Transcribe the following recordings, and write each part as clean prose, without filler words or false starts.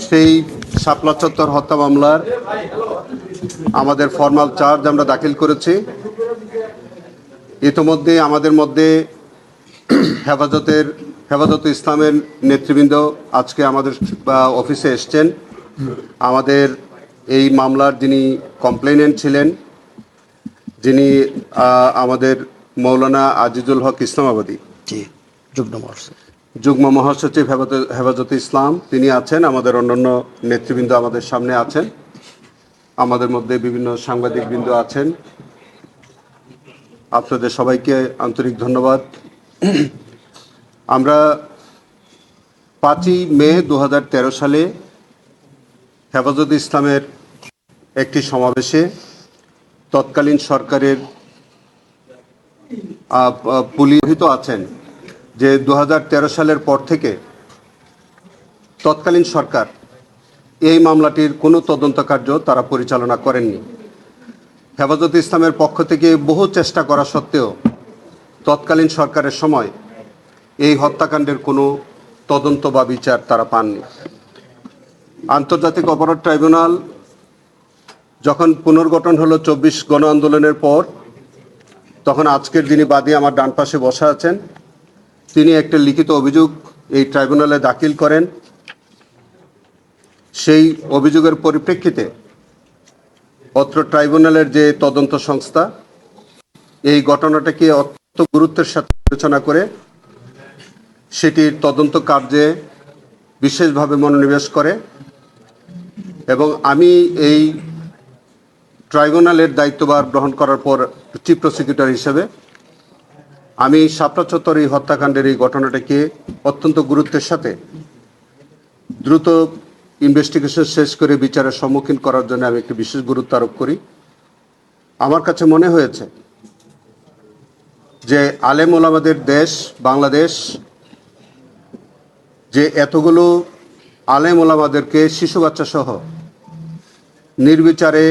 সেই শাপলা চত্বর হত্যা মামলার আমাদের ফরমাল চার্জ আমরা দাখিল করেছি। ইতোমধ্যে আমাদের মধ্যে হেফাজতে ইসলামের নেতৃবৃন্দ আজকে আমাদের অফিসে এসছেন। আমাদের এই মামলার যিনি কমপ্লেনেন্ট ছিলেন, যিনি আমাদের মৌলানা আজিজুল হক ইসলামাবাদী, যুগ্ম মহাসচিব হেফাজতে ইসলাম, তিনি আছেন। আমাদের অন্যান্য নেতৃবৃন্দ আমাদের সামনে আছেন। আমাদের মধ্যে বিভিন্ন সাংবাদিকবৃন্দ আছেন। আপনাদের সবাইকে আন্তরিক ধন্যবাদ। আমরা 5ই মে 2013 সালে হেফাজতে ইসলামের একটি সমাবেশে তৎকালীন সরকারের পুলিশ আছেন যে 2013 সালের পর থেকে তৎকালীন সরকার এই মামলাটির কোনো তদন্ত কার্য তারা পরিচালনা করেননি। হেফাজতে ইসলামের পক্ষ থেকে বহু চেষ্টা করা সত্ত্বেও তৎকালীন সরকারের সময় এই হত্যাকাণ্ডের কোনো তদন্ত বা বিচার তারা পাননি। আন্তর্জাতিক অপরাধ ট্রাইব্যুনাল যখন পুনর্গঠন হলো 24 গণ আন্দোলনের পর, তখন আজকের যিনি বাদী আমার ডান পাশে বসা আছেন, তিনি একটা লিখিত অভিযোগ এই ট্রাইব্যুনালে দাখিল করেন। সেই অভিযোগের পরিপ্রেক্ষিতে অত্র ট্রাইব্যুনালের যে তদন্ত সংস্থা এই ঘটনাটাকে অত্যন্ত গুরুত্বের সাথে বিবেচনা করে সেটির তদন্ত কার্যে বিশেষভাবে মনোনিবেশ করে এবং আমি এই ট্রাইব্যুনালের দায়িত্বভার গ্রহণ করার পর চিফ প্রসিকিউটর হিসেবে আমি শাপলা চত্বর এই হত্যাকাণ্ডের এই ঘটনাটাকে অত্যন্ত গুরুত্বের সাথে দ্রুত ইনভেস্টিগেশন শেষ করে বিচারের সম্মুখীন করার জন্য আমি একটি বিশেষ গুরুত্ব আরোপ করি। আমার কাছে মনে হয়েছে যে আলেম ওলামাদের দেশ বাংলাদেশ, যে এতগুলো আলেম ওলামাদেরকে শিশু বাচ্চা সহ নির্বিচারে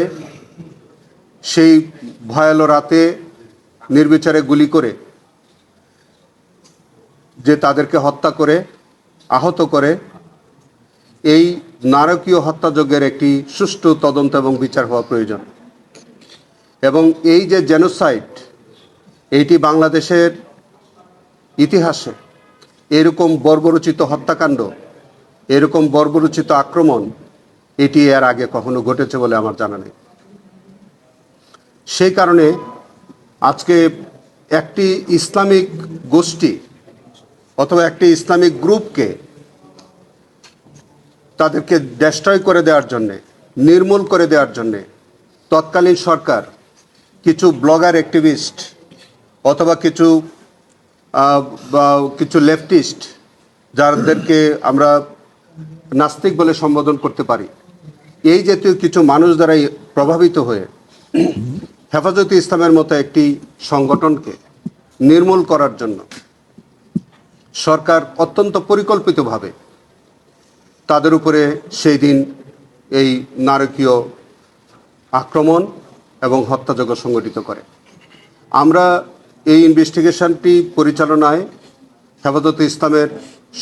সেই ভয়ালো রাতে নির্বিচারে গুলি করে যে তাদেরকে হত্যা করে আহত করে, এই নারকীয় হত্যাযজ্ঞের একটি সুষ্ঠু তদন্ত এবং বিচার হওয়া প্রয়োজন। এবং এই যে জেনোসাইড, এইটি বাংলাদেশের ইতিহাসে এরকম বর্বরোচিত হত্যাকাণ্ড, এরকম বর্বরোচিত আক্রমণ এটি এর আগে কখনো ঘটেছে বলে আমার জানা নেই। সেই কারণে আজকে একটি ইসলামিক গোষ্ঠী অথবা একটি ইসলামিক গ্রুপকে তাদেরকে ডেস্ট্রয় করে দেওয়ার জন্যে, নির্মূল করে দেওয়ার জন্যে তৎকালীন সরকার কিছু ব্লগার অ্যাক্টিভিস্ট অথবা কিছু লেফটিস্ট, যাদেরকে আমরা নাস্তিক বলে সম্বোধন করতে পারি, এই জাতীয় কিছু মানুষ দ্বারাই প্রভাবিত হয়ে হেফাজতে ইসলামের মতো একটি সংগঠনকে নির্মূল করার জন্য সরকার অত্যন্ত পরিকল্পিতভাবে তাদের উপরে সেই দিন এই নারকীয় আক্রমণ এবং হত্যাযজ্ঞ সংগঠিত করে। আমরা এই ইনভেস্টিগেশনটি পরিচালনায় হেফাজতে ইসলামের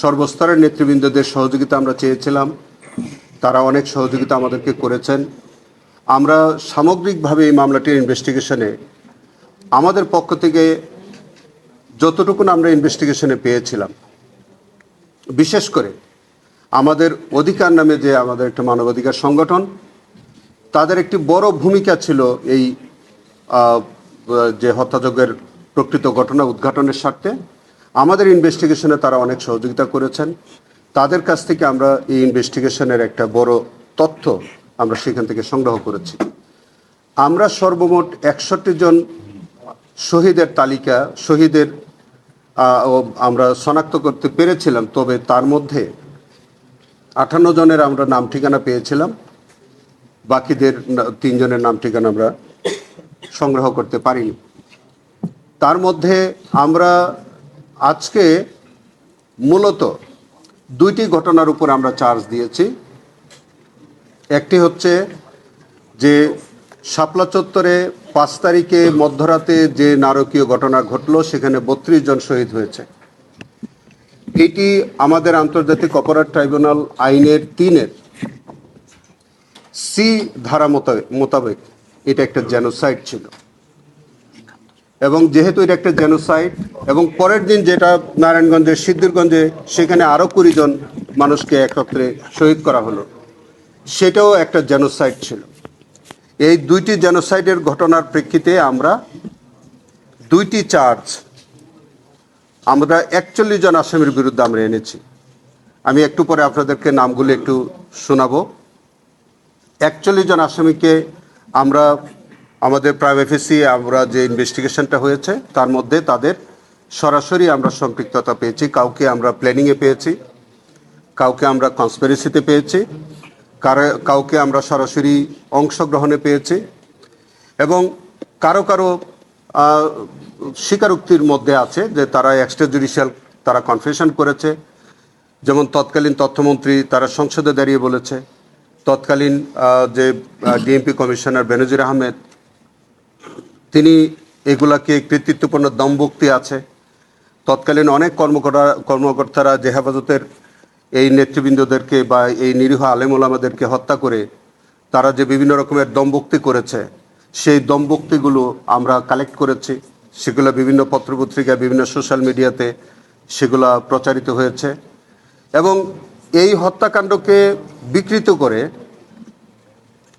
সর্বস্তরের নেতৃবৃন্দদের সহযোগিতা আমরা চেয়েছিলাম। তারা অনেক সহযোগিতা আমাদেরকে করেছেন। আমরা সামগ্রিকভাবে এই মামলাটির ইনভেস্টিগেশনে আমাদের পক্ষ থেকে যতটুকু আমরা ইনভেস্টিগেশনে পেয়েছিলাম, বিশেষ করে আমাদের অধিকার নামে যে আমাদের একটা মানবাধিকার সংগঠন, তাদের একটি বড় ভূমিকা ছিল এই যে হত্যাযজ্ঞের প্রকৃত ঘটনা উদ্ঘাটনের স্বার্থে। আমাদের ইনভেস্টিগেশনে তারা অনেক সহযোগিতা করেছেন। তাদের কাছ থেকে আমরা এই ইনভেস্টিগেশনের একটা বড় তথ্য আমরা সেখান থেকে সংগ্রহ করেছি। আমরা সর্বমোট 61 জন শহীদের তালিকা, শহীদের আমরা শনাক্ত করতে পেরেছিলাম। তবে তার মধ্যে 58 জনের আমরা নাম ঠিকানা পেয়েছিলাম, বাকিদের 3 জনের নাম ঠিকানা আমরা সংগ্রহ করতে পারিনি। তার মধ্যে আমরা আজকে মূলত 2টি ঘটনার উপর আমরা চার্জ দিয়েছি। একটি হচ্ছে যে শাপলা চত্বরে 5 তারিখে মধ্যরাতে যে নারকীয় ঘটনা ঘটল, সেখানে 32 জন শহীদ হয়েছে। এটি আমাদের আন্তর্জাতিক অপরাধ ট্রাইব্যুনাল আইনের 3-এর সি ধারা মোতাবেক এটা একটা জেনোসাইড ছিল, এবং যেহেতু এটা একটা জেনোসাইড, এবং পরের দিন যেটা নারায়ণগঞ্জের সিদ্ধিরগঞ্জে সেখানে আরও 20 জন মানুষকে একত্রে শহীদ করা হলো, সেটাও একটা জেনোসাইড ছিল। এই দুইটি জেনোসাইডের ঘটনার প্রেক্ষিতে আমরা দুইটি চার্জ আমরা 41 জন আসামির বিরুদ্ধে আমরা এনেছি। আমি একটু পরে আপনাদেরকে নামগুলো একটু শোনাবো। 41 জন আসামিকে আমরা আমাদের প্রাইভেসি আমরা যে ইনভেস্টিগেশনটা হয়েছে তার মধ্যে তাদের সরাসরি আমরা সম্পৃক্ততা পেয়েছি। কাউকে আমরা প্ল্যানিংয়ে পেয়েছি, কাউকে আমরা কনস্পিরেসিতে পেয়েছি, কাউকে আমরা সরাসরি অংশগ্রহণে পেয়েছি, এবং কারো কারো স্বীকারোক্তির মধ্যে আছে যে তারা এক্সট্রা জুডিশিয়াল তারা কনফেশন করেছে। যেমন তৎকালীন তথ্যমন্ত্রী তারা সংসদে দাঁড়িয়ে বলেছে, তৎকালীন যে ডিএমপি কমিশনার বেনজির আহমেদ তিনি এগুলাকে কৃতিত্বপূর্ণ দমভক্তি আছে। তৎকালীন অনেক কর্মকর্তারা যে হেফাজতের এই নেতৃবৃন্দদেরকে বা এই নিরীহ আলেম ওলামাদেরকে হত্যা করে তারা যে বিভিন্ন রকমের দমভক্তি করেছে, সেই দমভক্তিগুলো আমরা কালেক্ট করেছি। সেগুলো বিভিন্ন পত্রপত্রিকা, বিভিন্ন সোশ্যাল মিডিয়াতে সেগুলো প্রচারিত হয়েছে, এবং এই হত্যাকাণ্ডকে বিকৃত করে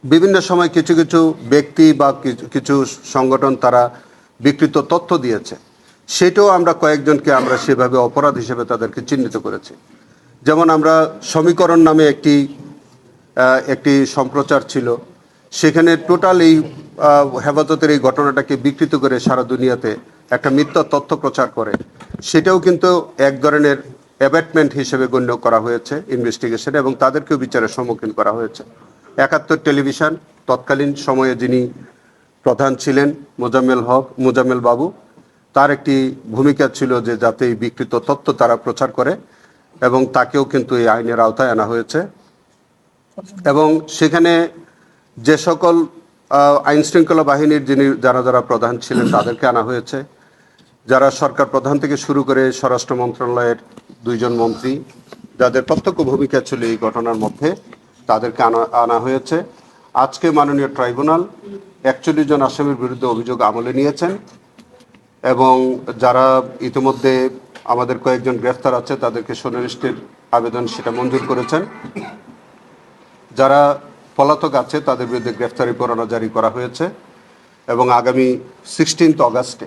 বিভিন্ন সময় কিছু কিছু ব্যক্তি বা কিছু সংগঠন তারা বিকৃত তথ্য দিয়েছে। সেটাও আমরা কয়েকজনকে আমরা সেভাবে অপরাধ হিসেবে তাদেরকে চিহ্নিত করেছি। যেমন আমরা সমীকরণ নামে একটি সম্প্রচার ছিল, সেখানে টোটাল এই হেফাজতের এই ঘটনাটাকে বিকৃত করে সারা দুনিয়াতে একটা মিথ্যা তথ্য প্রচার করে, সেটাও কিন্তু এক ধরনের অ্যাবেটমেন্ট হিসেবে গণ্য করা হয়েছে ইনভেস্টিগেশনে, এবং তাদেরকেও বিচারের সম্মুখীন করা হয়েছে। 71 টেলিভিশন তৎকালীন সময়ে যিনি প্রধান ছিলেন মোজাম্মেল বাবু, তার একটি ভূমিকা ছিল যে যাতে এই বিকৃত তথ্য তারা প্রচার করে, এবং তাকেও কিন্তু এই আইনের আওতায় আনা হয়েছে। এবং সেখানে যে সকল আইন শৃঙ্খলা বাহিনীর যারা প্রধান ছিলেন তাদেরকে আনা হয়েছে, যারা সরকার প্রধান থেকে শুরু করে স্বরাষ্ট্র মন্ত্রণালয়ের 2 জন মন্ত্রী যাদের প্রত্যক্ষ ভূমিকা ছিল এই ঘটনার মধ্যে, তাদেরকে আনা হয়েছে। আজকে মাননীয় ট্রাইব্যুনাল 41 জন আসামির বিরুদ্ধে অভিযোগ আমলে নিয়েছেন, এবং যারা ইতিমধ্যে আমাদের কয়েকজন গ্রেফতার আছে তাদেরকে সুনির্দিষ্টের আবেদন সেটা মঞ্জুর করেছেন। যারা পলাতক আছে তাদের বিরুদ্ধে গ্রেফতারি পরোয়ানা জারি করা হয়েছে, এবং আগামী 16 অগাস্টে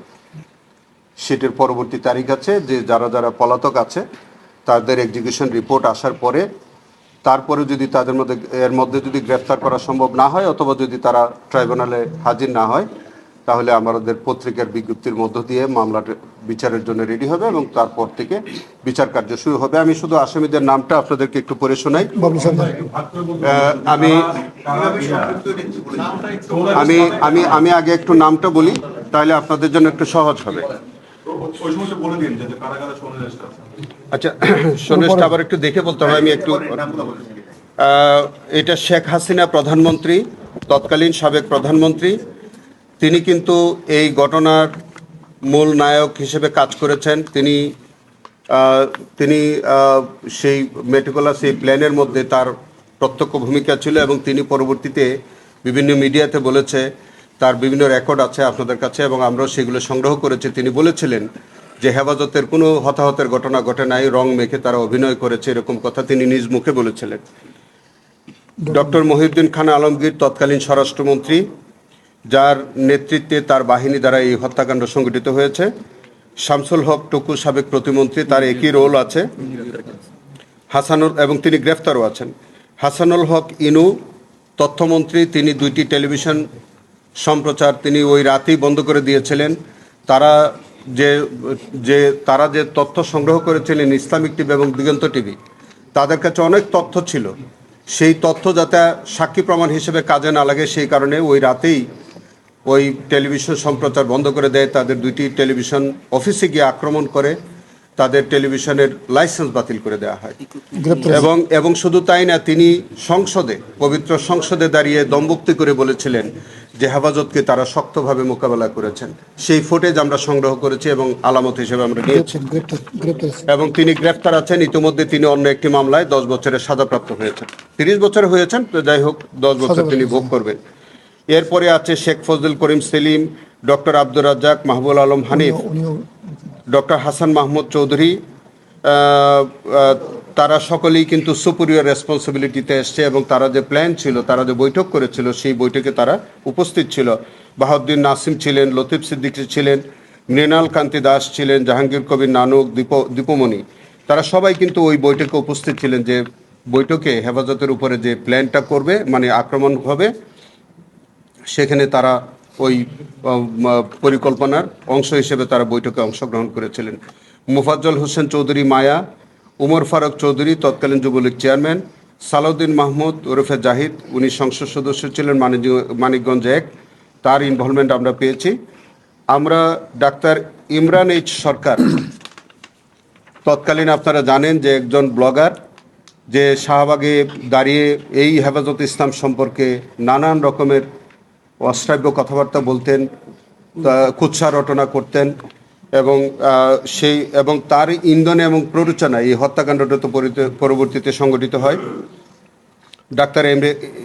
সেটির পরবর্তী তারিখ আছে যে যারা যারা পলাতক আছে তাদের এক্সিকিউশন রিপোর্ট আসার পরে তারপরে যদি তাদের মধ্যে যদি গ্রেফতার করা সম্ভব না হয়, অথবা যদি তারা ট্রাইব্যুনালে হাজির না হয়, তাহলে আমাদের পত্রিকার বিজ্ঞপ্তির মধ্য দিয়ে মামলাটা বিচারের জন্য রেডি হবে, এবং তারপর থেকে বিচার কার্য শুরু হবে। আমি শুধু আসামিদের নামটা আপনাদেরকে একটু পড়ে শোনাই। আমি আগে একটু নামটা বলি, তাহলে আপনাদের জন্য একটু সহজ হবে। আচ্ছা, সোনেশটা আবার একটু দেখে বলতে হবে। আমি একটু এটা শেখ হাসিনা প্রধানমন্ত্রী, তৎকালীন সাবেক প্রধানমন্ত্রী, তিনি কিন্তু এই ঘটনার মূল নায়ক হিসেবে কাজ করেছেন। তিনি সেই মেটিকুলাস এই প্ল্যানের মধ্যে তার প্রত্যক্ষ ভূমিকা ছিল, এবং তিনি পরবর্তীতে বিভিন্ন মিডিয়াতে বলেছে, তার বিভিন্ন রেকর্ড আছে আপনাদের কাছে, এবং আমরাও সেগুলো সংগ্রহ করেছি। তিনি বলেছিলেন যে হেফাজতের কোনো হতাহতের ঘটনা ঘটে নাই, রং মেখে তারা অভিনয় করেছে, এরকম কথা তিনি নিজ মুখে বলেছিলেন। ডক্টর মহিউদ্দিন খান আলমগীর তৎকালীন স্বরাষ্ট্রমন্ত্রী, যার নেতৃত্বে তার বাহিনী দ্বারা এই হত্যাকাণ্ড সংঘটিত হয়েছে। শামসুল হক টুকু সাবেক প্রতিমন্ত্রী, তার একই রোল আছে। হাসানুল, এবং তিনি গ্রেফতারও আছেন। হাসানুল হক ইনু তথ্যমন্ত্রী, তিনি 2টি টেলিভিশন সম্প্রচার তিনি ওই রাতেই বন্ধ করে দিয়েছিলেন। তারা যে তথ্য সংগ্রহ করেছিলেন ইসলামিক টিভি এবং দিগন্ত টিভি, তাদের কাছে অনেক তথ্য ছিল। সেই তথ্য যাতে সাক্ষী প্রমাণ হিসেবে কাজে না লাগে, সেই কারণে ওই রাতেই ওই টেলিভিশন সম্প্রচার বন্ধ করে দেয়। তাদের 2টি টেলিভিশন অফিসে গিয়ে আক্রমণ করে, তাদের টেলিভিশনের লাইসেন্স বাতিল করে দেওয়া হয়। এবং শুধু তাই না, তিনি সংসদে, পবিত্র সংসদে দাঁড়িয়ে দমবুক্তি করে বলেছিলেন যে হেফাজতকে তারা শক্তভাবে মোকাবেলা করেছেন। সেই ফুটেজ আমরা সংগ্রহ করেছি এবং আলামত হিসেবে আমরা নিয়েছি। এবং তিনি গ্রেফতার আছেন। ইতিমধ্যে তিনি অন্য একটি মামলায় 10 বছরের সাজাপ্রাপ্ত হয়েছেন। 30 বছর হয়েছেন, যাই হোক 10 বছর তিনি ভোগ করবেন। এরপরে আছে শেখ ফজলুল করিম সেলিম, ডক্টর আব্দুর রাজ্জাক, মাহবুব আলম হানিফ, ডক্টর হাসান মাহমুদ চৌধুরী। তারা সকলেই কিন্তু সুপিরিয়র রেসপন্সিবিলিটিতে এসছে এবং তারা যে প্ল্যান ছিল, তারা যে বৈঠক করেছিল, সেই বৈঠকে তারা উপস্থিত ছিল। বাহাউদ্দিন নাসিম ছিলেন, লতিফ সিদ্দিকী ছিলেন, মৃণাল কান্তি দাস ছিলেন, জাহাঙ্গীর কবির নানক, দীপমণি। তারা সবাই কিন্তু ওই বৈঠকে উপস্থিত ছিলেন, যে বৈঠকে হেফাজতের উপরে যে প্ল্যানটা করবে, মানে আক্রমণ হবে, সেখানে তারা ওই পরিকল্পনার অংশ হিসেবে তারা বৈঠকে অংশগ্রহণ করেছিলেন। মোফাজ্জল হোসেন চৌধুরী মায়া, উমর ফারুক চৌধুরী তৎকালীন যুবলীগ চেয়ারম্যান, সালাউদ্দিন মাহমুদ ওরফে জাহিদ, উনি সংসদ সদস্য ছিলেন মানিকগঞ্জ 1, তার ইনভলভমেন্ট আমরা পেয়েছি। আমরা ডাক্তার ইমরান এইচ সরকার, তৎকালীন আপনারা জানেন যে একজন ব্লগার, যে শাহবাগে দাঁড়িয়ে এই হেফাজত ইসলাম সম্পর্কে নানান রকমের অশ্রাব্য কথাবার্তা বলতেন, কুৎসা রটনা করতেন, এবং তার ইন্ধনে এবং প্ররোচনায় এই হত্যাকাণ্ডটা তো পরবর্তীতে সংগঠিত হয়। ডাক্তার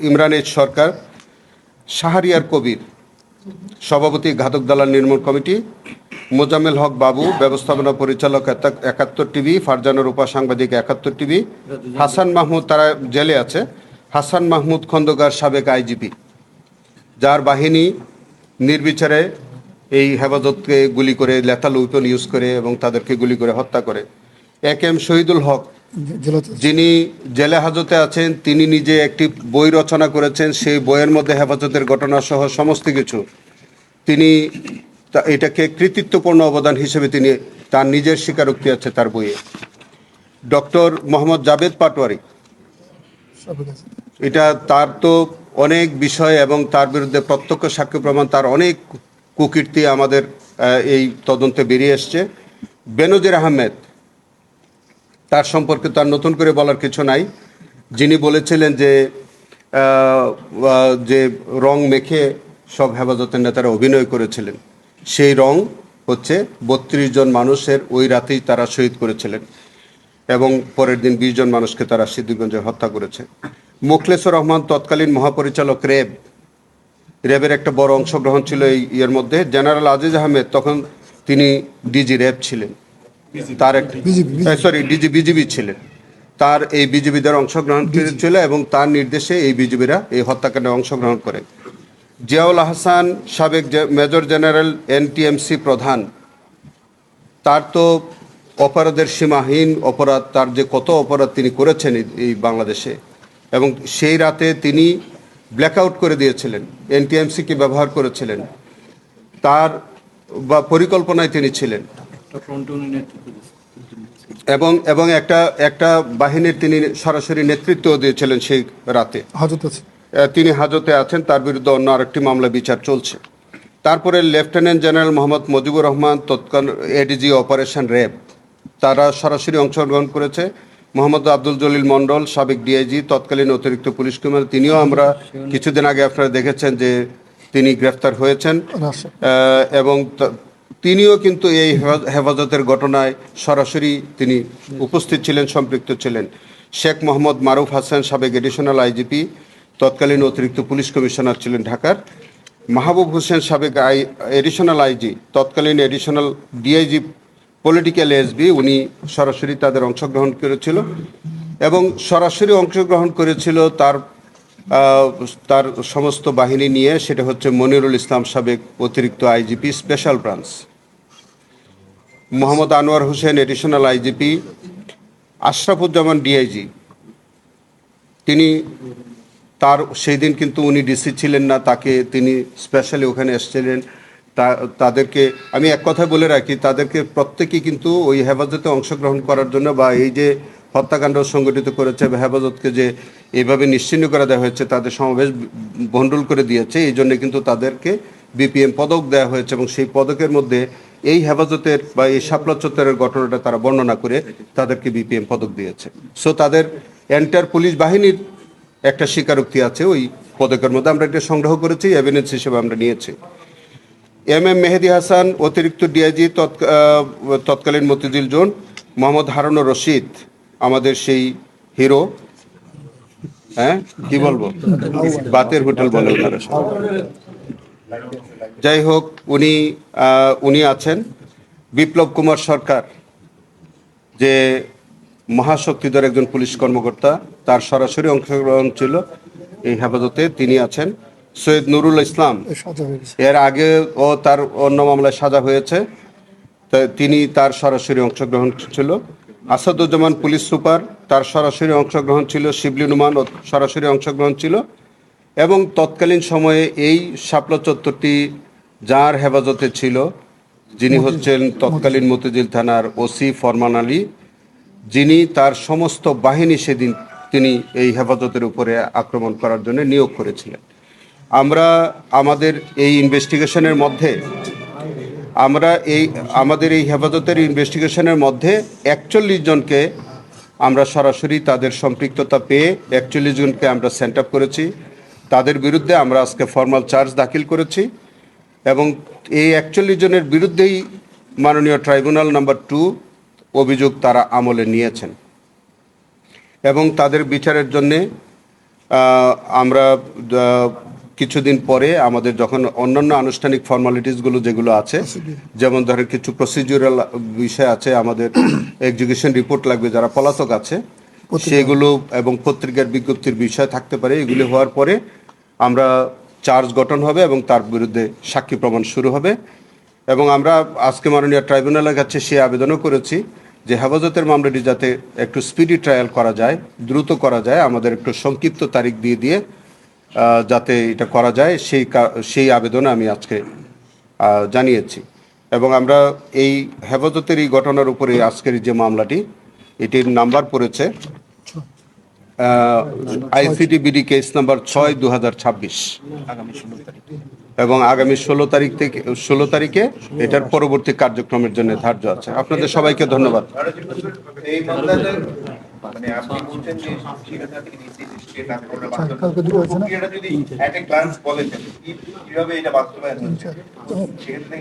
ইমরান এইচ সরকার, শাহরিয়ার কবির, সভাপতি ঘাতক দালাল নির্মূল কমিটি, মোজাম্মেল হক বাবু, ব্যবস্থাপনা পরিচালক 71 টিভি, ফারজানা রূপা, সাংবাদিক 71 টিভি, হাসান মাহমুদ, তারা জেলে আছে, হাসান মাহমুদ খন্দকার, সাবেক আইজিপি, যার বাহিনী নির্বিচারে এই হেফাজতকে গুলি করে, লেথাল ওয়েপন ইউজ করে এবং তাদেরকে গুলি করে হত্যা করে। এম শহীদুল হক, যিনি জেলে হাজতে আছেন, তিনি নিজে একটি বই রচনা করেছেন। সেই বইয়ের মধ্যে হেফাজতের ঘটনা সহ সমস্ত কিছু, তিনি এটাকে কৃতিত্বপূর্ণ অবদান হিসেবে তিনি তার নিজের স্বীকারোক্তি আছে তার বইয়ে। ডক্টর মোহাম্মদ জাভেদ পাটোয়ারি, এটা তার তো অনেক বিষয় এবং তার বিরুদ্ধে প্রত্যক্ষ সাক্ষ্য প্রমাণ, তার অনেক কুকীর্তি আমাদের এই তদন্তে বেরিয়ে এসছে। বেনজির আহমেদ, তার সম্পর্কে তার নতুন করে বলার কিছু নাই। যিনি বলেছিলেন যে রং মেখে সব হেফাজতের নেতারা অভিনয় করেছিলেন, সেই রং হচ্ছে 32 জন মানুষের ওই রাতেই তারা শহীদ করেছিলেন এবং পরের দিন 20 জন মানুষকে তারা সিদ্ধিরগঞ্জে হত্যা করেছে। মোখলেসুর রহমান, তৎকালীন মহাপরিচালক র্যাবের একটা বড় অংশগ্রহণ ছিল এই ইয়ের মধ্যে। জেনারেল আজিজ আহমেদ, তখন তিনি ডিজি র্যাব ছিলেন, তার ডিজি বিজিবি ছিলেন, তার এই বিজিবিদের অংশগ্রহণ ছিল এবং তার নির্দেশে এই বিজিবিরা এই হত্যাকাণ্ডে অংশগ্রহণ করে। জিয়াউল আহসান, সাবেক মেজর জেনারেল এনটিএমসি প্রধান, তার তো অপরাধের সীমাহীন অপরাধ, তার যে কত অপরাধ তিনি করেছেন এই বাংলাদেশে, এবং সেই রাতে তিনি ব্ল্যাকআউট করে দিয়েছিলেন, এনটিএমসিকে ব্যবহার করেছিলেন, তার বা পরিকল্পনায় তিনি ছিলেন, এবং একটা বাহিনীর তিনি সরাসরি নেতৃত্ব দিয়েছিলেন সেই রাতে। তিনি হাজতে আছেন, তার বিরুদ্ধে অন্য আরেকটি মামলা বিচার চলছে। তারপরে লেফটেন্যান্ট জেনারেল মোহাম্মদ মুজিবুর রহমান, তৎকালীন এডিজি অপারেশন র্যাব, তারা সরাসরি অংশগ্রহণ করেছে। মোহাম্মদ আব্দুল জলিল মণ্ডল, সাবেক ডিআইজি, তৎকালীন অতিরিক্ত পুলিশ কমিশনার, তিনিও আমরা কিছুদিন আগে আপনারা দেখেছেন যে তিনি গ্রেফতার হয়েছেন, এবং তিনিও কিন্তু এই হেফাজতের ঘটনায় সরাসরি তিনি উপস্থিত ছিলেন, সম্পৃক্ত ছিলেন। শেখ মোহাম্মদ মারুফ হাসান, সাবেক এডিশনাল আইজিপি, তৎকালীন অতিরিক্ত পুলিশ কমিশনার ছিলেন ঢাকার। মাহবুব হোসেন, সাবেক এডিশনাল আইজি, তৎকালীন এডিশনাল ডিআইজি পলিটিক্যাল এসবি, উনি সরাসরি তাদের অংশগ্রহণ করেছিল এবং সরাসরি অংশগ্রহণ করেছিল তার সমস্ত বাহিনী নিয়ে। সেটা হচ্ছে মনিরুল ইসলাম, সাবেক অতিরিক্ত IGP special branch, Mohammad Anwar Hossain, additional IGP, Ashrafuzzaman DIG, তিনি তার সেই দিন কিন্তু উনি ডিসি ছিলেন না, তিনি স্পেশালি ওখানে এসেছিলেন। তাদেরকে আমি এক কথা বলে রাখি, তাদেরকে প্রত্যেকেই কিন্তু ওই হেফাজতে অংশগ্রহণ করার জন্য, বা এই যে হত্যাকাণ্ড সংগঠিত করেছে হেফাজতকে যে এইভাবে নিশ্চিহ্ন করে দেওয়া হয়েছে, তাদের সমাবেশ ভণ্ডুল করে দিয়েছে, এই জন্য কিন্তু তাদেরকে বিপিএম পদক দেওয়া হয়েছে এবং সেই পদকের মধ্যে এই হেফাজতের বা এই শাপলা চত্বরের ঘটনাটা তারা বর্ণনা করে তাদেরকে বিপিএম পদক দিয়েছে। সো তাদের এন্টার পুলিশ বাহিনীর একটা স্বীকারোক্তি আছে ওই পদকের মধ্যে, আমরা এটা সংগ্রহ করেছি, এভিডেন্স হিসেবে আমরা নিয়েছি। এম মেহেদী হাসান অতিরিক্ত ডিআইজি তৎকালীন মতিঝিল জোন, মোহাম্মদ হারুনুর রশিদ আমাদের সেই হিরো, হ্যাঁ কি বলবো, বাতের হোটেল বলে ওনারা সবাই। যাই হোক, উনি আছেন। বিপ্লব কুমার সরকার, যে মহাশক্তিধর একজন পুলিশ কর্মকর্তা, তার সরাসরি অংশগ্রহণ ছিল এই হেফাজতে, তিনি আছেন। সৈয়দ নুরুল ইসলাম, এর আগে ও তার অন্য মামলায় সাজা হয়েছে, তিনি তার সরাসরি অংশগ্রহণ ছিল। আসাদুজ্জামান পুলিশ সুপার, তার সরাসরি অংশগ্রহণ ছিল। শিবলি নুমান সরাসরি অংশগ্রহণ ছিল। এবং তৎকালীন সময়ে এই শাপলা চত্বরটি যার হেফাজতে ছিল, যিনি হচ্ছেন তৎকালীন মতিঝিল থানার ওসি ফরমান আলী, যিনি তার সমস্ত বাহিনী সেদিন তিনি এই হেফাজতের উপরে আক্রমণ করার জন্য নিয়োগ করেছিলেন। আমরা আমাদের এই ইনভেস্টিগেশনের মধ্যে আমাদের এই হেফাজতের ইনভেস্টিগেশনের মধ্যে 41 জনকে আমরা সরাসরি তাদের সম্পৃক্ততা পেয়ে 41 জনকে আমরা সেন্ট আপ করেছি। তাদের বিরুদ্ধে আমরা আজকে ফর্মাল চার্জ দাখিল করেছি এবং এই 41 জনের বিরুদ্ধেই মাননীয় ট্রাইব্যুনাল নাম্বার 2 অভিযোগ তারা আমলে নিয়েছেন এবং তাদের বিচারের জন্যে আমরা কিছুদিন পরে আমাদের যখন অন্যান্য আনুষ্ঠানিক ফর্মালিটিসগুলো যেগুলো আছে, যেমন ধরেন কিছু প্রসিডিউরাল বিষয় আছে, আমাদের এক্সিকিউশন রিপোর্ট লাগবে যারা পলাতক আছে সেগুলো, এবং পত্রিকার বিজ্ঞপ্তির বিষয় থাকতে পারে, এগুলি হওয়ার পরে আমরা চার্জ গঠন হবে এবং তার বিরুদ্ধে সাক্ষী প্রমাণ শুরু হবে। এবং আমরা আজকে মাননীয় ট্রাইব্যুনালের কাছে সে আবেদনও করেছি যে হেফাজতের মামলাটি যাতে একটু স্পিডি ট্রায়াল করা যায়, দ্রুত করা যায়, আমাদের একটু সংক্ষিপ্ত তারিখ দিয়ে যাতে এটা করা যায়, সেই আবেদন আমি আজকে জানিয়েছি। এবং আমরা এই হেফাজতের এই ঘটনার উপরে আজকের যে মামলাটি, এটির নাম্বার পড়েছে আইসিটি কেস নাম্বার 6/2026 এবং আগামী 16 তারিখে এটার পরবর্তী কার্যক্রমের জন্য ধার্য আছে। আপনাদের সবাইকে ধন্যবাদ। মানে আপনি বলছেন যে সেটা থেকে নিশ্চিত প্রক্রিয়াটা যদি এট এ গ্লান্স বলেন কিভাবে এটা বাস্তবায়ন হচ্ছে সেক্ষেত্রে